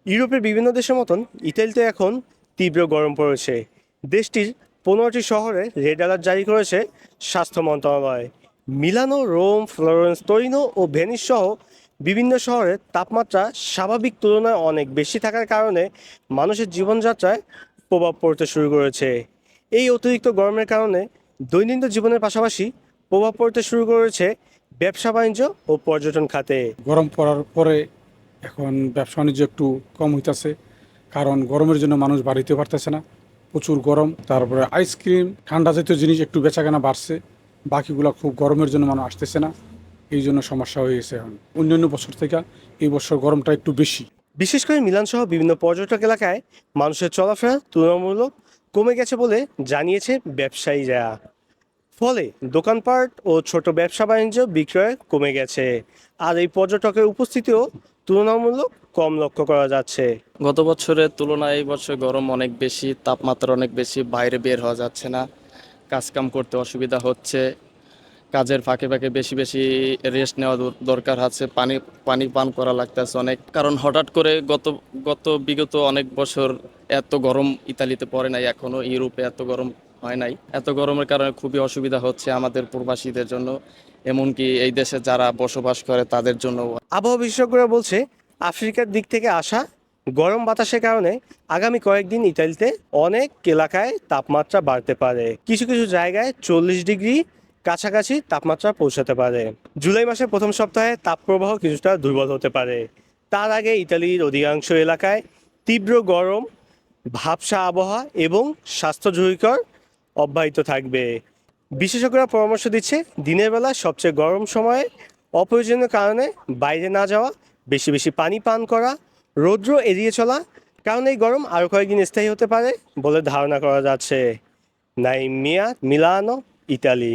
ইউরোপের বিভিন্ন দেশের মতন ইতালিতে এখন তীব্র গরম পড়েছে। দেশটির 15টি শহরে রেড অ্যালার্ট জারি করেছে স্বাস্থ্য মন্ত্রণালয়। মিলানো, রোম, ফ্লোরেন্স, তোরিনো ও ভেনিস সহ বিভিন্ন শহরে তাপমাত্রা স্বাভাবিক তুলনায় অনেক বেশি থাকার কারণে মানুষের জীবনযাত্রায় প্রভাব পড়তে শুরু করেছে। এই অতিরিক্ত গরমের কারণে দৈনন্দিন জীবনের পাশাপাশি প্রভাব পড়তে শুরু করেছে ব্যবসা বাণিজ্য ও পর্যটন খাতে। গরম পড়ার পরে এখন ব্যবসা বাণিজ্য একটু কম হইতাছে, কারণ গরমের জন্য মানুষ বাড়িতে পারতেছে না, প্রচুর গরম। তারপরে আইসক্রিম, ঠান্ডা জাতীয় জিনিস একটু বেচাকেনা বাড়ছে, বাকিগুলো খুব গরমের জন্য মানুষ আসতেছে না, এই জন্য সমস্যা হয়ে গেছে। এখন অন্যান্য বছর থেকে এই বছর গরমটা একটু বেশি। বিশেষ করে মিলান সহ বিভিন্ন পর্যটক এলাকায় মানুষের চলাফেরা তুলনামূলক কমে গেছে বলে জানিয়েছে ব্যবসায়ীরা। ফলে দোকানপাট ও ছোট ব্যবসা বাণিজ্য বিক্রয় কমে গেছে, আর এই পর্যটকের উপস্থিতিও তুলনামূলক কম লক্ষ্য করা যাচ্ছে। গত বছরের তুলনায় এই বছর গরম অনেক বেশি, তাপমাত্রা অনেক বেশি, বাইরে বের হওয়া যাচ্ছে না, কাজকাম করতে অসুবিধা হচ্ছে। কাজের ফাঁকে ফাঁকে বেশি বেশি রেস্ট নেওয়া দরকার আছে, পানি পানি পান করা লাগতেছে অনেক। কারণ হঠাৎ করে গত গত বিগত অনেক বছর এত গরম ইতালিতে পড়ে নাই, এখনো ইউরোপে এত গরম হয় নাই। এত গরমের কারণে খুবই অসুবিধা হচ্ছে আমাদের প্রবাসীদের জন্য, এমনকি এই দেশে যারা বসবাস করে তাদের জন্য। আবহাওয়া বিশেষজ্ঞরা বলছে, আফ্রিকার দিক থেকে আসা গরম বাতাসের কারণে আগামী কয়েকদিন ইতালিতে অনেক এলাকায় তাপমাত্রা বাড়তে পারে। কিছু কিছু জায়গায় 40 ডিগ্রি কাছাকাছি তাপমাত্রা পৌঁছাতে পারে। জুলাই মাসের প্রথম সপ্তাহে তাপপ্রবাহ কিছুটা দুর্বল হতে পারে। তার আগে ইতালির অধিকাংশ এলাকায় তীব্র গরম, ভাবসা আবহাওয়া এবং স্বাস্থ্য ঝুঁকিকর অব্যাহত থাকবে। বিশেষজ্ঞরা পরামর্শ দিচ্ছে, দিনের বেলা সবচেয়ে গরম সময়ে অপ্রয়োজনীয় কারণে বাইরে না যাওয়া, বেশি বেশি পানি পান করা, রৌদ্র এড়িয়ে চলা, কারণ এই গরম আরও কয়েকদিন স্থায়ী হতে পারে বলে ধারণা করা যাচ্ছে। নাইম মিয়া, মিলানো, ইতালি।